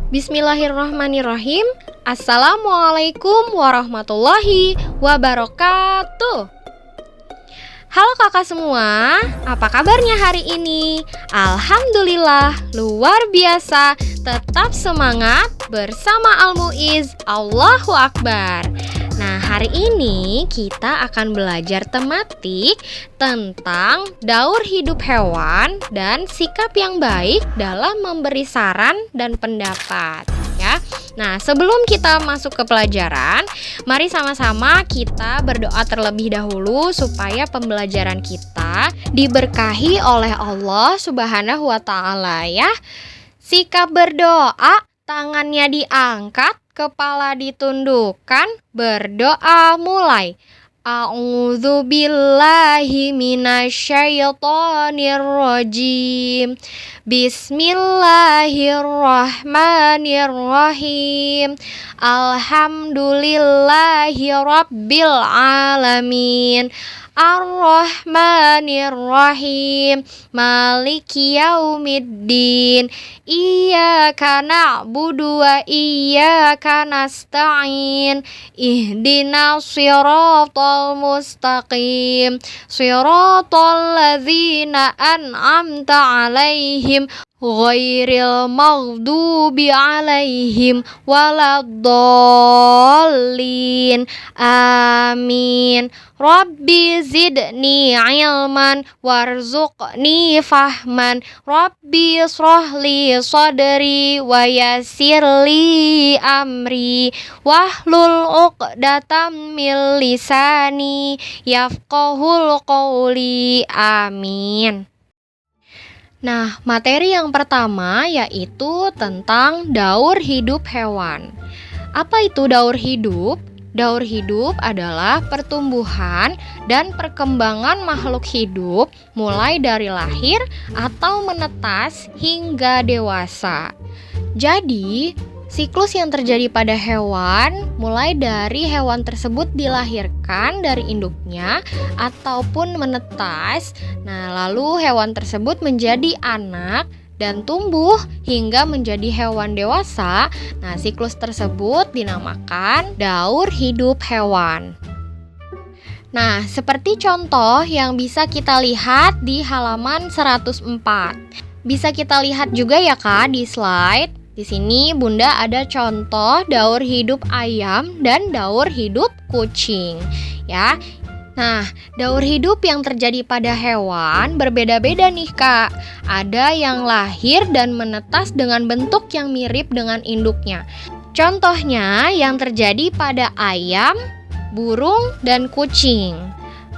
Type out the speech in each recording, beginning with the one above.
Bismillahirrahmanirrahim. Assalamualaikum warahmatullahi wabarakatuh. Halo kakak semua, apa kabarnya hari ini? Alhamdulillah, luar biasa. Tetap semangat bersama Al-Muiz. Allahu Akbar. Nah, hari ini kita akan belajar tematik tentang daur hidup hewan dan sikap yang baik dalam memberi saran dan pendapat, ya. Nah, sebelum kita masuk ke pelajaran, mari sama-sama kita berdoa terlebih dahulu supaya pembelajaran kita diberkahi oleh Allah Subhanahu wa Ta'ala, ya. Sikap berdoa, tangannya diangkat, kepala ditundukkan, berdoa mulai. A'udzu billahi minasyaitonir rajim. Bismillahirrahmanirrahim. Alhamdulillahi rabbil alamin. Ar-Rahmanir-Rahim. Maliki yaumiddin. Iyyaka na'budu wa iyyaka nasta'in. Ihdinas siratal mustaqim. Siratal ladzina an'amta 'alaihim ghairil maghdubi 'alaihim waladdallin. Amin. Rabbi zidni ilman warzuqni fahman. Rabbi shrahli sadri wa yassirli amri wahlul 'uqdatam min lisani yafqahul qawli. Amin. Nah, materi yang pertama yaitu tentang daur hidup hewan. Apa itu daur hidup? Daur hidup adalah pertumbuhan dan perkembangan makhluk hidup mulai dari lahir atau menetas hingga dewasa. Jadi, siklus yang terjadi pada hewan mulai dari hewan tersebut dilahirkan dari induknya ataupun menetas. Nah, lalu hewan tersebut menjadi anak dan tumbuh hingga menjadi hewan dewasa. Nah, siklus tersebut dinamakan daur hidup hewan. Nah, seperti contoh yang bisa kita lihat di halaman 104. Bisa kita lihat juga ya Kak di slide. Di sini Bunda ada contoh daur hidup ayam dan daur hidup kucing, ya. Nah, daur hidup yang terjadi pada hewan berbeda-beda nih Kak. Ada yang lahir dan menetas dengan bentuk yang mirip dengan induknya. Contohnya yang terjadi pada ayam, burung, dan kucing.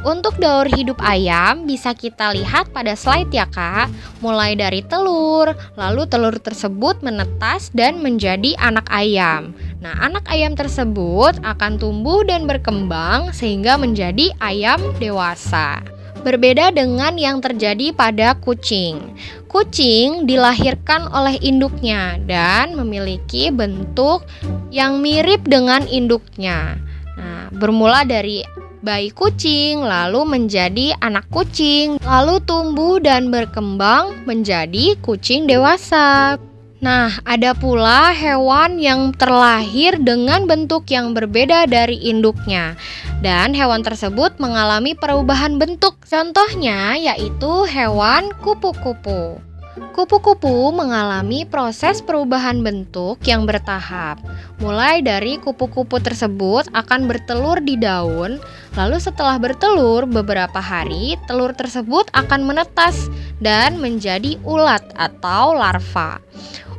Untuk daur hidup ayam bisa kita lihat pada slide ya Kak. Mulai dari telur, lalu telur tersebut menetas dan menjadi anak ayam. Nah, anak ayam tersebut akan tumbuh dan berkembang sehingga menjadi ayam dewasa. Berbeda dengan yang terjadi pada kucing. Kucing dilahirkan oleh induknya dan memiliki bentuk yang mirip dengan induknya. Nah, bermula dari bayi kucing, lalu menjadi anak kucing, lalu tumbuh dan berkembang menjadi kucing dewasa. Nah, ada pula hewan yang terlahir dengan bentuk yang berbeda dari induknya, dan hewan tersebut mengalami perubahan bentuk. Contohnya yaitu hewan kupu-kupu. Kupu-kupu mengalami proses perubahan bentuk yang bertahap. Mulai dari kupu-kupu tersebut akan bertelur di daun, lalu setelah bertelur beberapa hari, telur tersebut akan menetas dan menjadi ulat atau larva.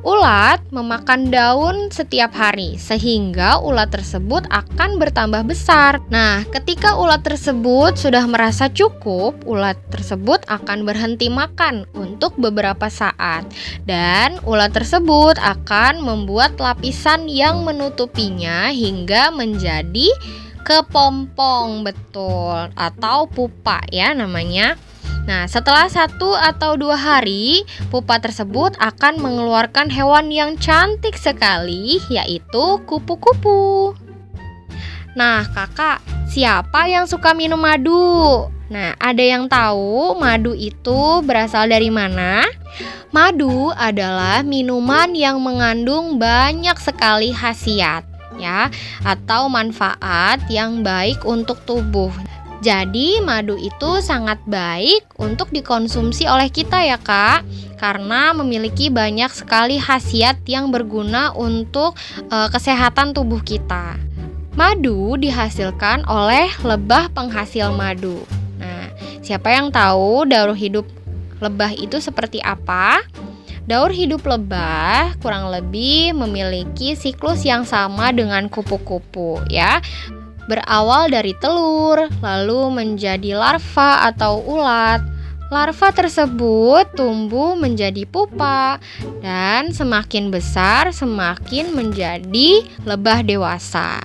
Ulat memakan daun setiap hari sehingga ulat tersebut akan bertambah besar. Nah, ketika ulat tersebut sudah merasa cukup, ulat tersebut akan berhenti makan untuk beberapa saat dan ulat tersebut akan membuat lapisan yang menutupinya hingga menjadi kepompong, betul, atau pupa ya namanya. Nah, setelah 1 atau 2 hari, pupa tersebut akan mengeluarkan hewan yang cantik sekali, yaitu kupu-kupu. Nah, kakak, siapa yang suka minum madu? Nah, ada yang tahu madu itu berasal dari mana? Madu adalah minuman yang mengandung banyak sekali khasiat, ya, atau manfaat yang baik untuk tubuh. Jadi, madu itu sangat baik untuk dikonsumsi oleh kita ya, Kak, karena memiliki banyak sekali khasiat yang berguna untuk kesehatan tubuh kita. Madu dihasilkan oleh lebah penghasil madu. Nah, siapa yang tahu daur hidup lebah itu seperti apa? Daur hidup lebah kurang lebih memiliki siklus yang sama dengan kupu-kupu, ya. Berawal dari telur, lalu menjadi larva atau ulat. Larva tersebut tumbuh menjadi pupa dan semakin besar semakin menjadi lebah dewasa.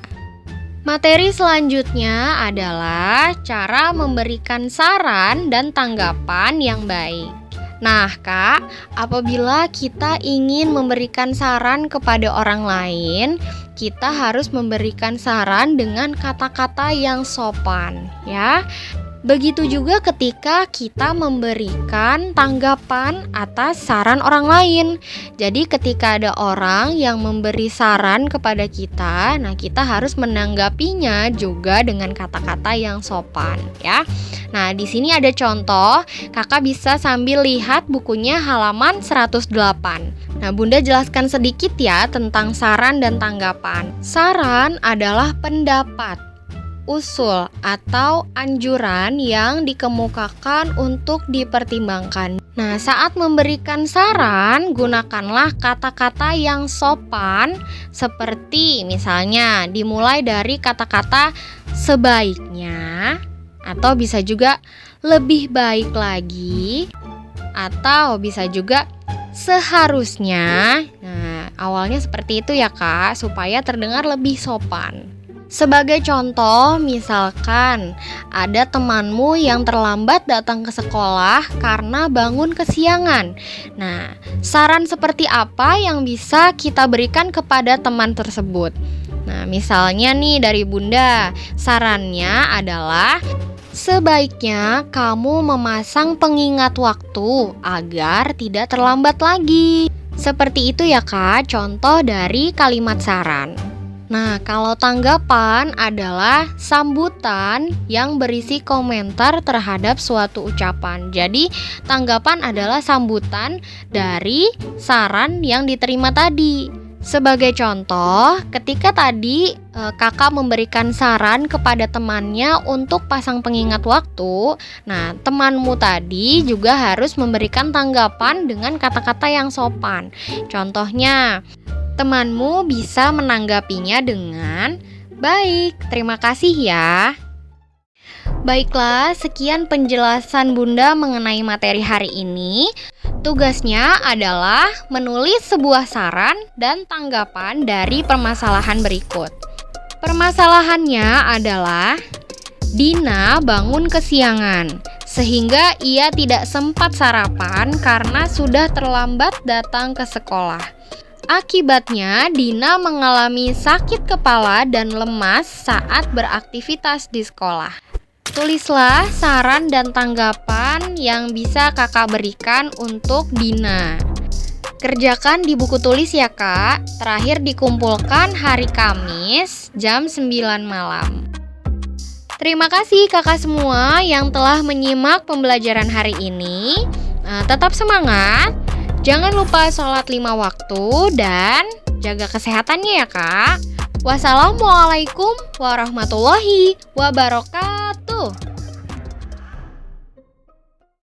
Materi selanjutnya adalah cara memberikan saran dan tanggapan yang baik. Nah, Kak, apabila kita ingin memberikan saran kepada orang lain, kita harus memberikan saran dengan kata-kata yang sopan, ya. Begitu juga ketika kita memberikan tanggapan atas saran orang lain. Jadi ketika ada orang yang memberi saran kepada kita, nah kita harus menanggapinya juga dengan kata-kata yang sopan, ya. Nah, di sini ada contoh, Kakak bisa sambil lihat bukunya halaman 108. Nah, Bunda jelaskan sedikit ya tentang saran dan tanggapan. Saran adalah pendapat, usul atau anjuran yang dikemukakan untuk dipertimbangkan. Nah, saat memberikan saran, gunakanlah kata-kata yang sopan seperti misalnya dimulai dari kata-kata sebaiknya, atau bisa juga lebih baik lagi, atau bisa juga seharusnya. Nah, awalnya seperti itu ya, Kak, supaya terdengar lebih sopan. Sebagai contoh, misalkan ada temanmu yang terlambat datang ke sekolah karena bangun kesiangan. Nah, saran seperti apa yang bisa kita berikan kepada teman tersebut? Nah, misalnya nih dari Bunda, sarannya adalah sebaiknya kamu memasang pengingat waktu agar tidak terlambat lagi. Seperti itu ya, Kak, contoh dari kalimat saran. Nah, kalau tanggapan adalah sambutan yang berisi komentar terhadap suatu ucapan. Jadi, tanggapan adalah sambutan dari saran yang diterima tadi. Sebagai contoh, ketika tadi kakak memberikan saran kepada temannya untuk pasang pengingat waktu, nah temanmu tadi juga harus memberikan tanggapan dengan kata-kata yang sopan. Contohnya, temanmu bisa menanggapinya dengan baik, terima kasih ya. Baiklah, sekian penjelasan Bunda mengenai materi hari ini. Tugasnya adalah menulis sebuah saran dan tanggapan dari permasalahan berikut. Permasalahannya adalah Dina bangun kesiangan, sehingga ia tidak sempat sarapan karena sudah terlambat datang ke sekolah. Akibatnya, Dina mengalami sakit kepala dan lemas saat beraktivitas di sekolah. Tulislah saran dan tanggapan yang bisa kakak berikan untuk Dina. Kerjakan di buku tulis ya, Kak. Terakhir dikumpulkan hari Kamis jam 9 malam. Terima kasih kakak semua yang telah menyimak pembelajaran hari ini. Tetap semangat. Jangan lupa sholat 5 waktu dan jaga kesehatannya ya, Kak. Wassalamualaikum warahmatullahi wabarakatuh.